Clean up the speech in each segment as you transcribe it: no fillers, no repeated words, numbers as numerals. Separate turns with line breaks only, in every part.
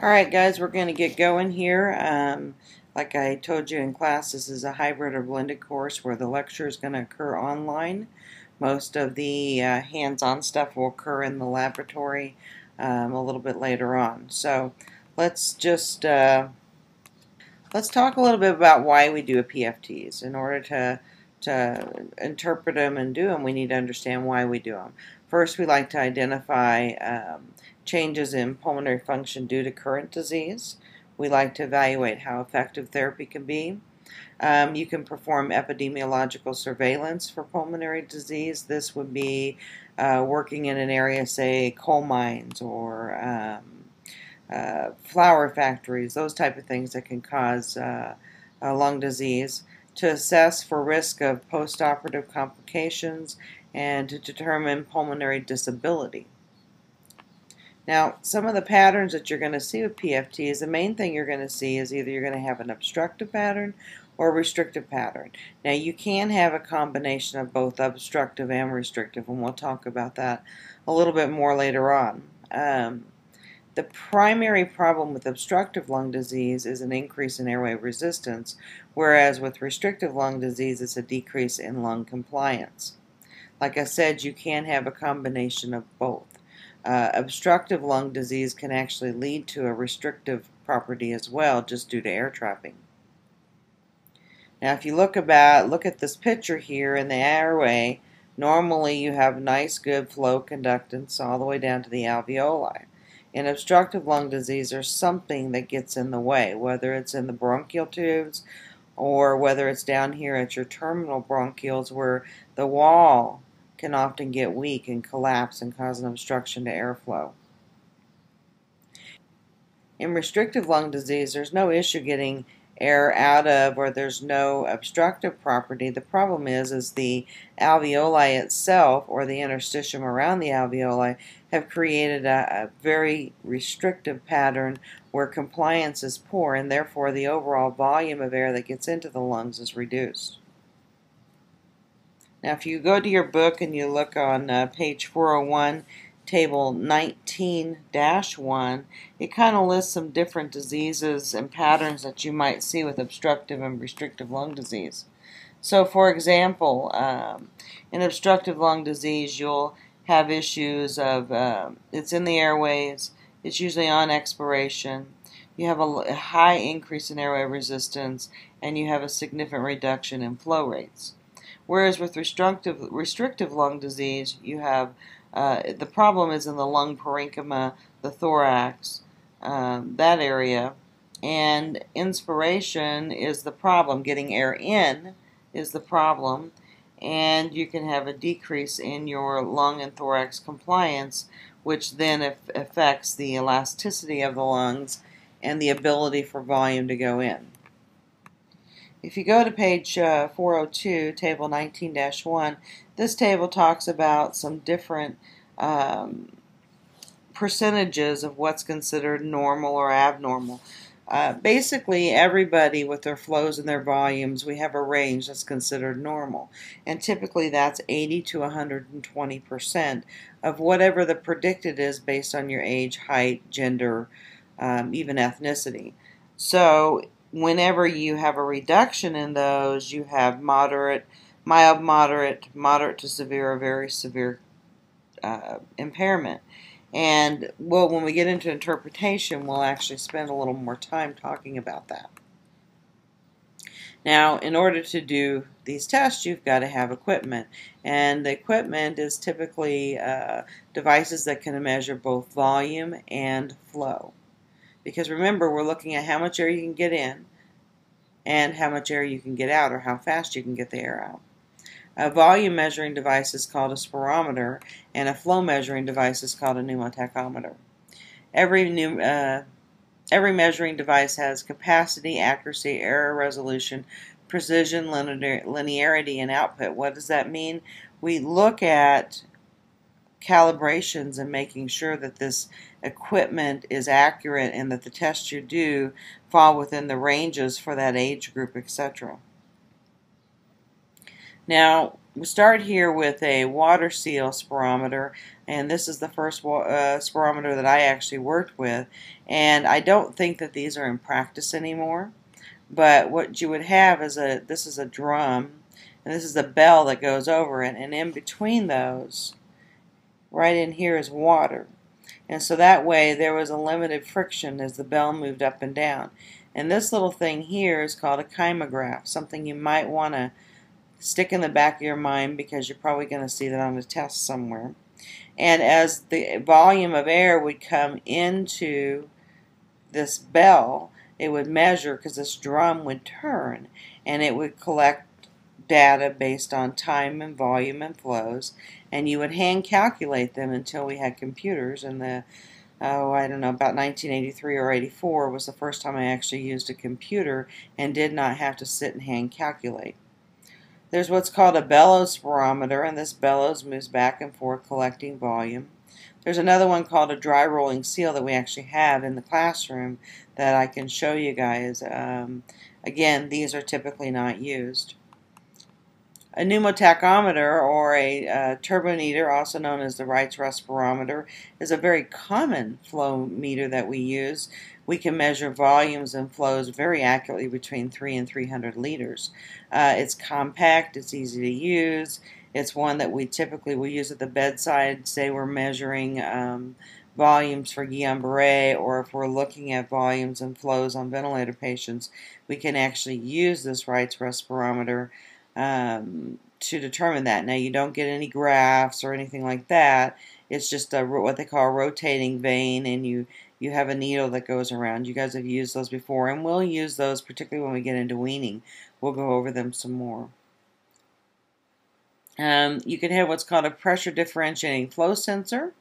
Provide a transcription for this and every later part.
Alright guys, we're going to get going here. Like I told you in class, this is a hybrid or blended course where the lecture is going to occur online. Most of the hands-on stuff will occur in the laboratory a little bit later on. So let's just let's talk a little bit about why we do a PFTs. In order to interpret them and do them, we need to understand why we do them. First, we like to identify changes in pulmonary function due to current disease. We like to evaluate how effective therapy can be. You can perform epidemiological surveillance for pulmonary disease. This would be working in an area, say coal mines or flower factories, those type of things that can cause lung disease, to assess for risk of postoperative complications and to determine pulmonary disability. Now, some of the patterns that you're going to see with PFTs, the main thing you're going to see is either you're going to have an obstructive pattern or a restrictive pattern. Now, you can have a combination of both obstructive and restrictive, and we'll talk about that a little bit more later on. The primary problem with obstructive lung disease is an increase in airway resistance, whereas with restrictive lung disease, it's a decrease in lung compliance. Like I said, you can have a combination of both. Obstructive lung disease can actually lead to a restrictive property as well, just due to air trapping. Now, if you look at this picture here in the airway, normally you have nice, good flow conductance all the way down to the alveoli. In obstructive lung disease, there's something that gets in the way, whether it's in the bronchial tubes or whether it's down here at your terminal bronchioles, where the wall can often get weak and collapse and cause an obstruction to airflow. In restrictive lung disease, there's no issue getting air out of, or there's no obstructive property. The problem is the alveoli itself, or the interstitium around the alveoli, have created a very restrictive pattern where compliance is poor, and therefore the overall volume of air that gets into the lungs is reduced. Now, if you go to your book and you look on page 401, table 19-1, it kind of lists some different diseases and patterns that you might see with obstructive and restrictive lung disease. So, for example, in obstructive lung disease, you'll have issues of it's in the airways, it's usually on expiration, you have a high increase in airway resistance, and you have a significant reduction in flow rates. Whereas with restrictive lung disease, you have the problem is in the lung parenchyma, the thorax, that area, and inspiration is the problem. Getting air in is the problem, and you can have a decrease in your lung and thorax compliance, which then affects the elasticity of the lungs and the ability for volume to go in. If you go to page 402, table 19-1, this table talks about some different percentages of what's considered normal or abnormal. Basically, everybody with their flows and their volumes, we have a range that's considered normal. And typically that's 80 to 120% of whatever the predicted is based on your age, height, gender, even ethnicity. So whenever you have a reduction in those, you have moderate, mild, moderate, moderate to severe, or very severe impairment. And when we get into interpretation, we'll actually spend a little more time talking about that. Now, in order to do these tests, you've got to have equipment. And the equipment is typically devices that can measure both volume and flow. Because remember, we're looking at how much air you can get in and how much air you can get out, or how fast you can get the air out. A volume measuring device is called a spirometer, and a flow measuring device is called a pneumotachometer. Every measuring device has capacity, accuracy, error resolution, precision, linearity, and output. What does that mean? We look at calibrations and making sure that this equipment is accurate and that the tests you do fall within the ranges for that age group, etc. Now, We start here with a water seal spirometer, and this is the first spirometer that I actually worked with, and I don't think that these are in practice anymore. But what you would have is this is a drum, and this is a bell that goes over it, and in between those, right in here, is water. And so that way there was a limited friction as the bell moved up and down. And this little thing here is called a kymograph, something you might want to stick in the back of your mind because you're probably going to see that on a test somewhere. And as the volume of air would come into this bell, it would measure, because this drum would turn, and it would collect data based on time and volume and flows, and you would hand calculate them until we had computers. And I don't know, about 1983 or 84 was the first time I actually used a computer and did not have to sit and hand calculate. There's what's called a bellows spirometer, and this bellows moves back and forth collecting volume. There's another one called a dry rolling seal that we actually have in the classroom that I can show you guys. Again, these are typically not used. A pneumotachometer, or a turbometer, also known as the Wright's respirometer, is a very common flow meter that we use. We can measure volumes and flows very accurately between 300 and 300 liters. It's compact, it's easy to use. It's one that we typically will use at the bedside. Say we're measuring volumes for Guillain-Barré, or if we're looking at volumes and flows on ventilator patients, we can actually use this Wright's respirometer to determine that. Now, you don't get any graphs or anything like that. It's just what they call a rotating vane, and you have a needle that goes around. You guys have used those before, and we'll use those particularly when we get into weaning. We'll go over them some more. You can have what's called a pressure differentiating flow sensor,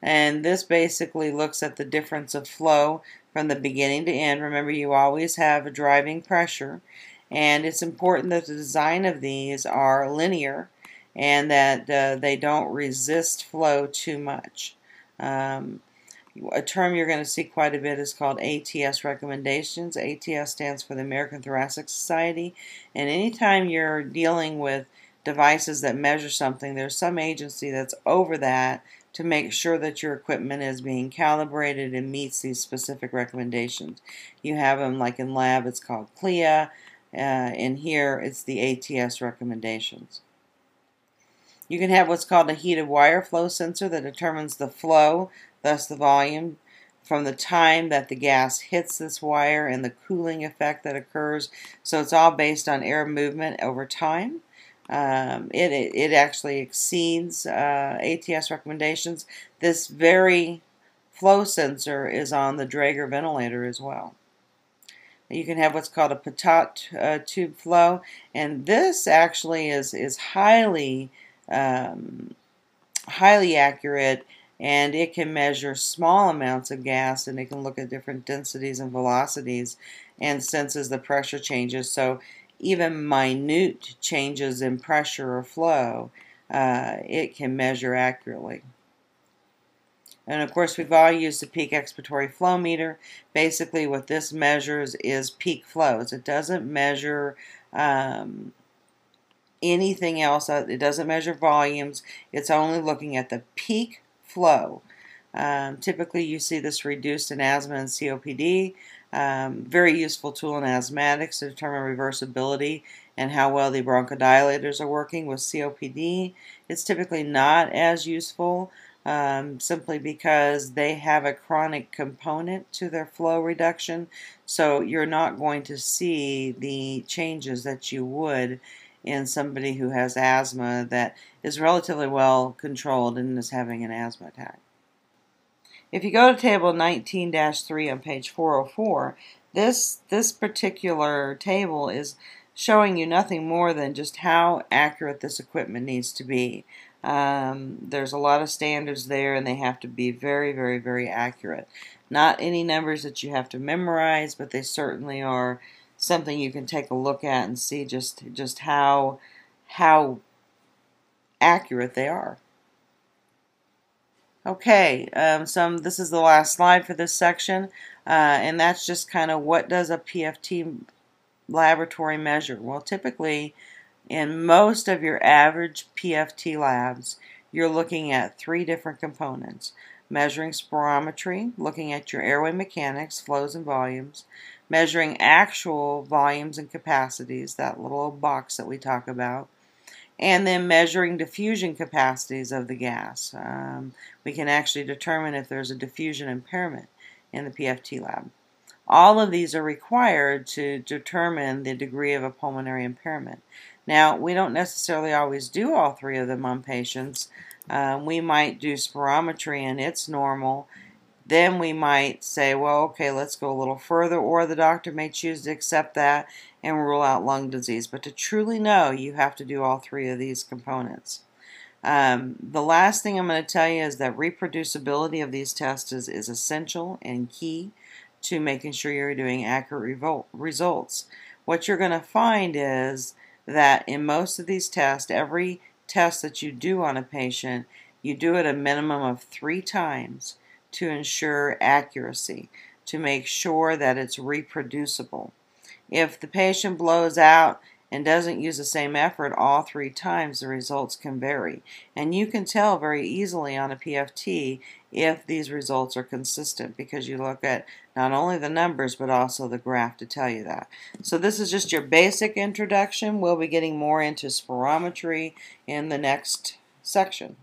and this basically looks at the difference of flow from the beginning to end. Remember, you always have a driving pressure, and it's important that the design of these are linear and that they don't resist flow too much. A term you're going to see quite a bit is called ATS recommendations. ATS stands for the American Thoracic Society, and anytime you're dealing with devices that measure something, there's some agency that's over that to make sure that your equipment is being calibrated and meets these specific recommendations. You have them like in lab, it's called CLIA. In here, it's the ATS recommendations. You can have what's called a heated wire flow sensor that determines the flow, thus the volume, from the time that the gas hits this wire and the cooling effect that occurs. So it's all based on air movement over time. It actually exceeds ATS recommendations. This very flow sensor is on the Draeger ventilator as well. You can have what's called a Pitot tube flow, and this actually is highly accurate, and it can measure small amounts of gas, and it can look at different densities and velocities and senses the pressure changes. So even minute changes in pressure or flow, it can measure accurately. And of course, we've all used the peak expiratory flow meter. Basically, what this measures is peak flows. It doesn't measure anything else. It doesn't measure volumes. It's only looking at the peak flow. Typically, you see this reduced in asthma and COPD. Very useful tool in asthmatics to determine reversibility and how well the bronchodilators are working. With COPD, it's typically not as useful, simply because they have a chronic component to their flow reduction, so you're not going to see the changes that you would in somebody who has asthma that is relatively well controlled and is having an asthma attack. If you go to table 19-3 on page 404, this particular table is showing you nothing more than just how accurate this equipment needs to be. There's a lot of standards there, and they have to be very, very, very accurate. Not any numbers that you have to memorize, but they certainly are something you can take a look at and see just how accurate they are. Okay, this is the last slide for this section, and that's just kind of what does a PFT laboratory measure. Well, typically In most of your average PFT labs, you're looking at 3 different components: measuring spirometry, looking at your airway mechanics, flows and volumes, measuring actual volumes and capacities, that little box that we talk about, and then measuring diffusion capacities of the gas. We can actually determine if there's a diffusion impairment in the PFT lab. All of these are required to determine the degree of a pulmonary impairment. Now, we don't necessarily always do all 3 of them on patients. We might do spirometry and it's normal. Then we might say, well, okay, let's go a little further, or the doctor may choose to accept that and rule out lung disease. But to truly know, you have to do all 3 of these components. The last thing I'm going to tell you is that reproducibility of these tests is essential and key to making sure you're doing accurate results. What you're going to find is that in most of these tests, every test that you do on a patient, you do it a minimum of 3 times to ensure accuracy, to make sure that it's reproducible. If the patient blows out and doesn't use the same effort all 3 times, the results can vary. And you can tell very easily on a PFT if these results are consistent, because you look at not only the numbers but also the graph to tell you that. So this is just your basic introduction. We'll be getting more into spirometry in the next section.